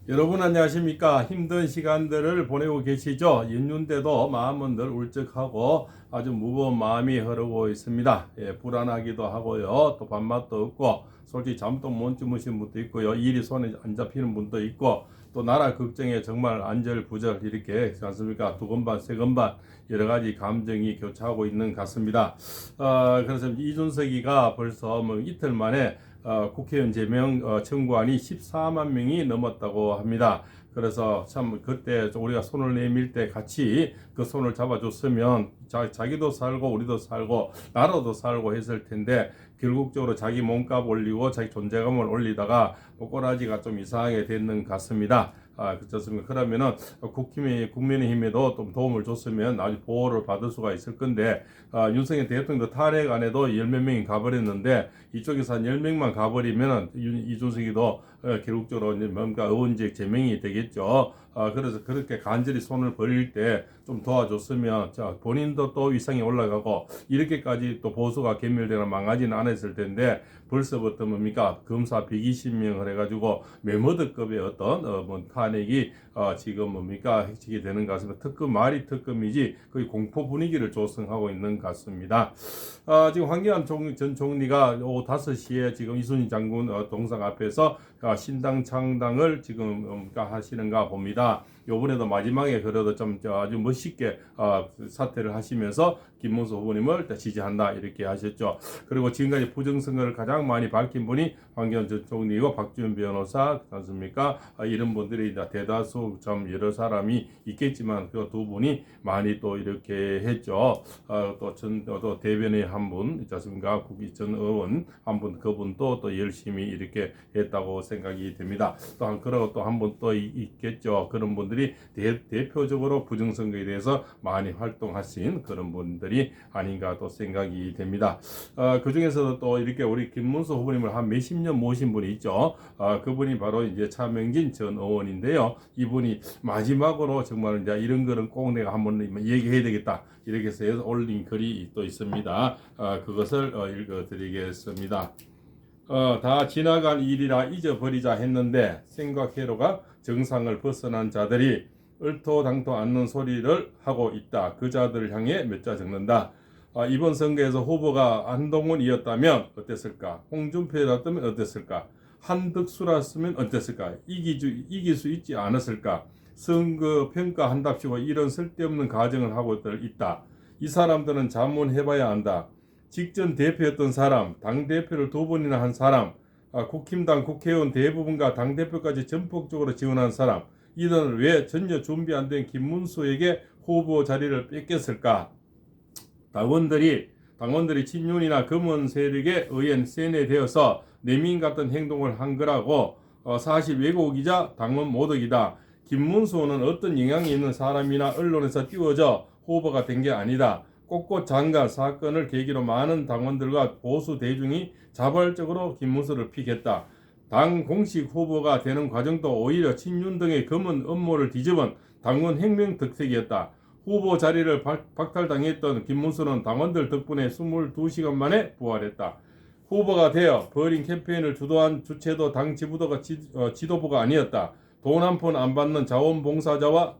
여러분 안녕하십니까? 힘든 시간들을 보내고 계시죠? 연휴인데도 마음은 늘 울적하고 아주 무거운 마음이 흐르고 있습니다. 불안하기도 하고요. 또 밥맛도 없고 솔직히 잠도 못 주무신 분도 있고요. 일이 손에 안 잡히는 분도 있고 또 나라 걱정에 정말 안절부절 이렇게 않습니까? 두건반 세건반 여러 가지 감정이 교차하고 있는 것 같습니다. 그래서 이준석이가 벌써 뭐 이틀 만에 국회의원 제명 청구안이 14만 명이 넘었다고 합니다. 그래서 참 그때 우리가 손을 내밀 때 같이 그 손을 잡아줬으면 자기도 살고 우리도 살고 나라도 살고 했을 텐데 결국적으로 자기 몸값 올리고 자기 존재감을 올리다가 꼬라지가 좀 이상하게 됐는 것 같습니다. 그렇습니까? 그러면은 국민의힘에도 좀 도움을 줬으면 아주 보호를 받을 수가 있을 건데 윤석열 대통령도 탄핵 안에도 10몇 명이 가버렸는데 이쪽에서 한 10명만 가버리면은 이준석이도 결국적으로 뭔가 의원직 제명이 되겠죠. 그래서 그렇게 간절히 손을 벌릴 때 좀 도와줬으면 본인도 또 위상이 올라가고 이렇게까지 또 보수가 괴멸되거나 망하지는 않았을 텐데 벌써부터 뭡니까 검사 120명을 해가지고 메머드급의 어떤 뭐 탄핵이 지금 뭡니까 핵식이 되는 것 같습니다. 특검 말이 특검이지 거의 공포 분위기를 조성하고 있는 것 같습니다. 지금 황교안 전 총리가 오후 5시에 지금 이순신 장군 동상 앞에서 신당 창당을 지금 하시는가 봅니다. 요번에도 마지막에 그래도 좀 아주 멋있게 사퇴를 하시면서 김문수 후보님을 지지한다 이렇게 하셨죠. 그리고 지금까지 부정선거를 가장 많이 밝힌 분이 황교안 전 총리고 박지원 변호사 않습니까? 이런 분들이 대다수 좀 여러 사람이 있겠지만 그 두 분이 많이 또 이렇게 했죠. 또 대변인 한 분 있지 않습니까? 국회 전 의원 한 분 그분도 또 열심히 이렇게 했다고 생각이 됩니다. 그리고 또 한 분 또 있겠죠. 그런 분들이 대표적으로 부정선거에 대해서 많이 활동하신 그런 분들이 아닌가 또 생각이 됩니다. 그 중에서도 또 이렇게 우리 김문수 후보님을 한 몇십 년 모신 분이 있죠. 그분이 바로 이제 차명진 전 의원인데요. 이분이 마지막으로 정말 이제 이런 거는 꼭 내가 한번 얘기해야 되겠다. 이렇게 해서 올린 글이 또 있습니다. 그것을 읽어드리겠습니다. 다 지나간 일이라 잊어버리자 했는데 생각회로가 정상을 벗어난 자들이 얼토당토 않는 소리를 하고 있다. 그 자들을 향해 몇 자 적는다. 이번 선거에서 후보가 한동훈이었다면 어땠을까? 홍준표였다면 어땠을까? 한덕수였으면 어땠을까? 이길 수 있지 않았을까? 선거 평가한답시고 이런 쓸데없는 가정을 하고 있다. 이 사람들은 자문해봐야 한다. 직전 대표였던 사람, 당대표를 2번이나 한 사람, 국힘당 국회의원 대부분과 당대표까지 전폭적으로 지원한 사람, 이들은 왜 전혀 준비 안 된 김문수에게 후보 자리를 뺏겼을까? 당원들이 친윤이나 검은 세력에 의해 세뇌되어서 내민 같은 행동을 한 거라고 사실 왜곡이자 당원 모독이다. 김문수는 어떤 영향이 있는 사람이나 언론에서 띄워져 후보가 된 게 아니다. 꽃꽃 장관 사건을 계기로 많은 당원들과 보수 대중이 자발적으로 김문수를 픽했다. 당 공식 후보가 되는 과정도 오히려 친윤 등의 검은 음모를 뒤집은 당원 혁명 덕택이었다. 후보 자리를 박탈당했던 김문수는 당원들 덕분에 22시간 만에 부활했다. 후보가 되어 버린 캠페인을 주도한 주체도 당 지도부가 아니었다. 돈 한 푼 안 받는 자원봉사자와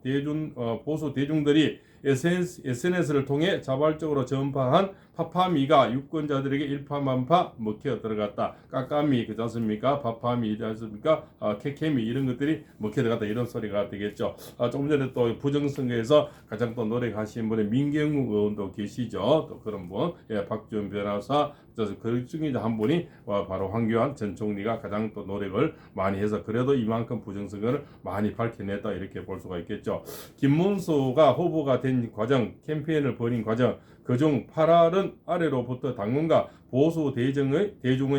보수 대중들이 SNS를 통해 자발적으로 전파한 파파미가 유권자들에게 일파만파 먹혀 들어갔다. 깎아미 그렇지 않습니까? 파파미 않습니까? 케케미 이런 것들이 먹혀 들어갔다 이런 소리가 되겠죠. 조금 전에 또 부정선거에서 가장 또 노력하신 분의 민경욱 의원도 계시죠. 또 그런 분, 박지원 변호사, 그 중에 한 분이 바로 황교안 전 총리가 가장 또 노력을 많이 해서 그래도 이만큼 부정선거를 많이 밝혀냈다 이렇게 볼 수가 있겠죠. 김문수가 후보가 된 과정, 캠페인을 벌인 과정, 그중 8할은 아래로부터 당원과 보수 대중의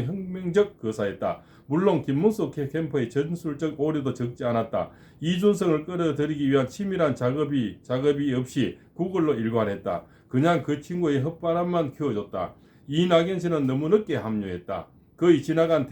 혁명적 거사였다. 물론 김문수 캠프의 전술적 오류도 적지 않았다. 이준석을 끌어들이기 위한 치밀한 작업이 없이 구글로 일관했다. 그냥 그 친구의 헛바람만 키워줬다. 이낙연 씨는 너무 늦게 합류했다. 거의 지나간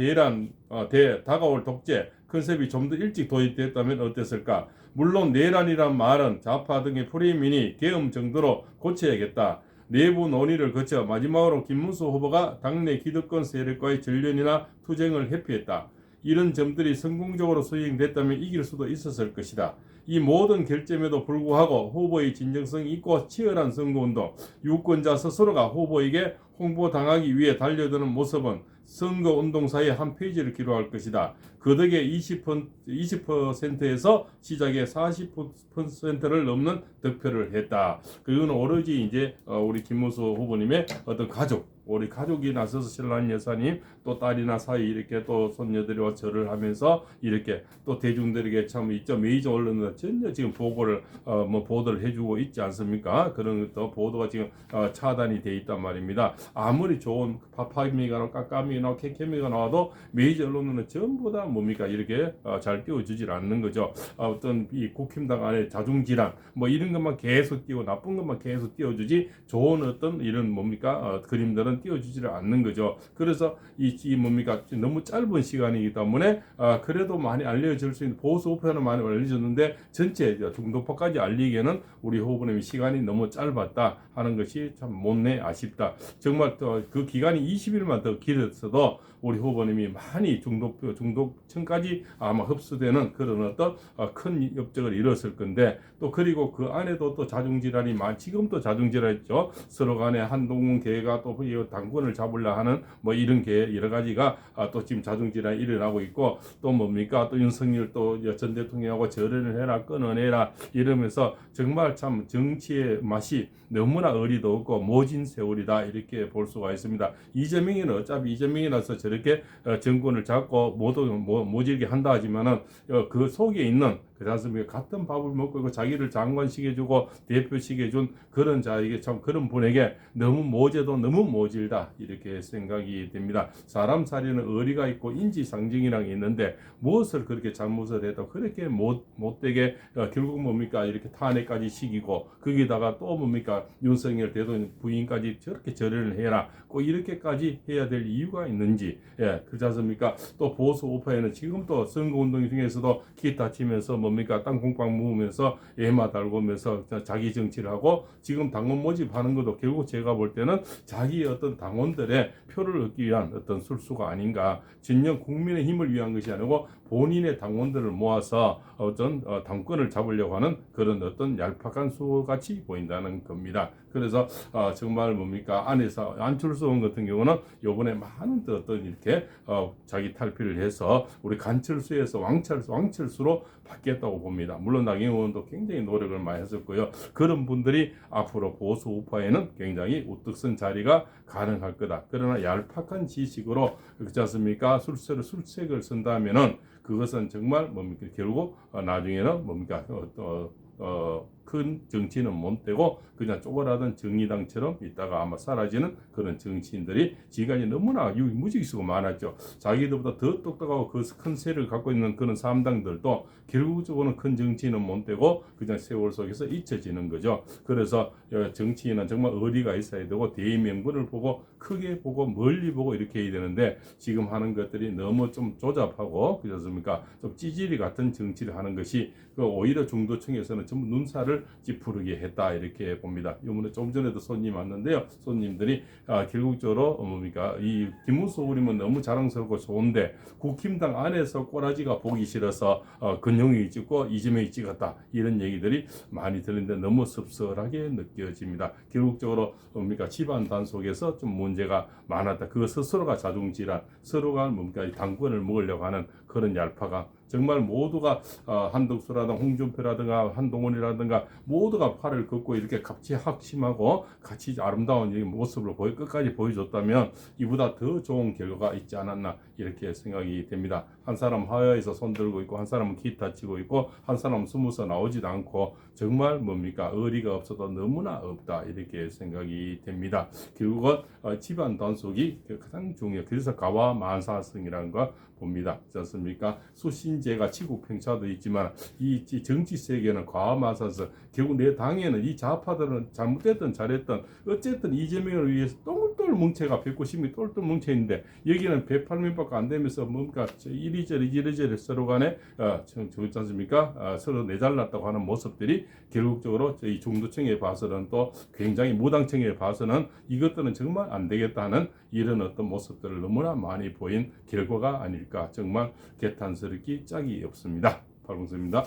다가올 독재 컨셉이 좀 더 일찍 도입됐다면 어땠을까? 물론 내란이란 말은 좌파 등의 프레임이니 계엄 정도로 고쳐야겠다. 내부 논의를 거쳐 마지막으로 김문수 후보가 당내 기득권 세력과의 전련이나 투쟁을 회피했다. 이런 점들이 성공적으로 수행됐다면 이길 수도 있었을 것이다. 이 모든 결점에도 불구하고 후보의 진정성이 있고 치열한 선거운동, 유권자 스스로가 후보에게 홍보당하기 위해 달려드는 모습은 선거운동사의 한 페이지를 기록할 것이다. 그 덕에 20%에서 시작해 40%를 넘는 득표를 했다. 그건 오로지 이제 우리 김문수 후보님의 어떤 가족, 우리 가족이 나서서 신랑 여사님 또 딸이나 사위 이렇게 또 손녀들이와 절을 하면서 이렇게 또 대중들에게 참 있죠. 메이저 언론은 전혀 지금 보도를 해주고 있지 않습니까? 그런 또 보도가 지금 차단이 돼 있단 말입니다. 아무리 좋은 파파미가 나와 깎아미가 나와 캐캐미가 나와도 메이저 언론은 전부 다 뭡니까 이렇게 잘 띄워주질 않는 거죠. 어떤 이 국힘당 안에 자중질환 뭐 이런 것만 계속 띄워 나쁜 것만 계속 띄워주지 좋은 어떤 이런 뭡니까 그림들은 띄워주지를 않는 거죠. 그래서 이 뭡니까 너무 짧은 시간이기 때문에 그래도 많이 알려질 수 있는 보수 우파는 많이 알려졌는데 전체 중도파까지 알리기에는 우리 후보님의 시간이 너무 짧았다 하는 것이 참 못내 아쉽다. 정말 그 기간이 20일만 더 길었어도 우리 후보님이 많이 중도층까지 아마 흡수되는 그런 어떤 큰 업적을 이뤘을 건데 또 그리고 그 안에도 또 자중질환이 지금도 자중질환이죠. 서로 간에 한동훈 계가 또 당권을 잡으려 하는 뭐 이런 게 여러 가지가 또 지금 자중질환이 일어나고 있고 또 뭡니까 또 윤석열 또 전 대통령하고 절연을 해라 끊어내라 이러면서 정말 참 정치의 맛이 너무나 어리도 없고 모진 세월이다 이렇게 볼 수가 있습니다. 이재명이는 어차피 이재명이라서 저렇게 정권을 잡고 모질게 한다 하지만은 그 속에 있는 그렇지 않습니까? 같은 밥을 먹고 있고 자기를 장관식 해주고 대표식 해준 그런 자에게 참 그런 분에게 너무 모제도 너무 모질다 이렇게 생각이 됩니다. 사람 살이는 의리가 있고 인지상정이란 게 있는데 무엇을 그렇게 잘못을 해도 그렇게 못되게 결국 뭡니까 이렇게 탄핵까지 시키고 거기다가 또 뭡니까 윤석열 대통령 부인까지 저렇게 절연을 해라 꼭 이렇게까지 해야 될 이유가 있는지 그렇지 않습니까? 또 보수 우파에는 지금 또 선거운동 중에서도 기타 치면서 뭡니까 땅콩빵 먹으면서 애마 달고면서 자기 정치를 하고 지금 당원 모집하는 것도 결국 제가 볼 때는 자기 어떤 당원들의 표를 얻기 위한 어떤 술수가 아닌가. 진정 국민의 힘을 위한 것이 아니고 본인의 당원들을 모아서 어떤 당권을 잡으려고 하는 그런 어떤 얄팍한 수같이 보인다는 겁니다. 그래서 정말 뭡니까 안에서 안철수 의원 같은 경우는 이번에 많은 어떤 이렇게 자기 탈피를 해서 우리 간철수에서 왕철수로 바뀌었다고 봅니다. 물론 나경원 의원도 굉장히 노력을 많이 했었고요. 그런 분들이 앞으로 보수 우파에는 굉장히 우뚝 선 자리가 가능할 거다. 그러나 얄팍한 지식으로 그렇지 않습니까? 술색을 쓴다면은 그것은 정말 뭡니까 결국 나중에는 뭡니까 큰 정치는 못 되고 그냥 쪼그라든 정의당처럼 있다가 아마 사라지는 그런 정치인들이 지금까지 너무나 무지수가 많았죠. 자기들보다 더 똑똑하고 그 큰 세력을 갖고 있는 그런 삼당들도 결국적으로는 큰 정치인은 못 되고 그냥 세월 속에서 잊혀지는 거죠. 그래서 정치인은 정말 의리가 있어야 되고 대의명분을 보고 크게 보고 멀리 보고 이렇게 해야 되는데 지금 하는 것들이 너무 좀 조잡하고 그렇습니까? 좀 찌질이 같은 정치를 하는 것이 오히려 중도층에서는 전부 눈살을 찌푸르게 했다 이렇게 봅니다. 이번에 좀 전에도 손님 왔는데요. 손님들이 결국적으로 뭡니까 이 김문수 후보님은 너무 자랑스럽고 좋은데 국힘당 안에서 꼬라지가 보기 싫어서 근영이 찍고 이재명이 찍었다 이런 얘기들이 많이 들리는데 너무 씁쓸하게 느껴집니다. 결국적으로 뭡니까 집안 단속에서 좀 문제가 많았다. 그 스스로가 자중질환, 서로가 뭡니까 당권을 먹으려고 하는 그런 얄파가 정말 모두가 한덕수라든가 홍준표라든가 한동훈이라든가 모두가 팔을 걷고 이렇게 같이 확심하고 같이 아름다운 모습을 끝까지 보여줬다면 이보다 더 좋은 결과가 있지 않았나 이렇게 생각이 됩니다. 한 사람 하야에서 손들고 있고 한 사람은 기타 치고 있고 한 사람은 숨어서 나오지도 않고 정말 뭡니까 의리가 없어도 너무나 없다 이렇게 생각이 됩니다. 결국은 집안 단속이 가장 중요해요. 그래서 가와만사성이라는 거 봅니다. 그렇지 않습니까? 수신제가 지구평차도 있지만 이 정치 세계는 과마사서 결국 내 당에는 이 좌파들은 잘못됐든 잘했든 어쨌든 이재명을 위해서 똥을 뭉쳐가 190이 똘똘 뭉쳐 있는데 여기는 108mm밖에 안 되면서 뭔가 이리저리 서로 간에 저기 않습니까? 서로 내잘났다고 하는 모습들이 결국적으로 이 중도층에 봐서는 또 굉장히 무당층에 봐서는 이것들은 정말 안 되겠다 하는 이런 어떤 모습들을 너무나 많이 보인 결과가 아닐까. 정말 개탄스럽기 짝이 없습니다. 팔봉수입니다.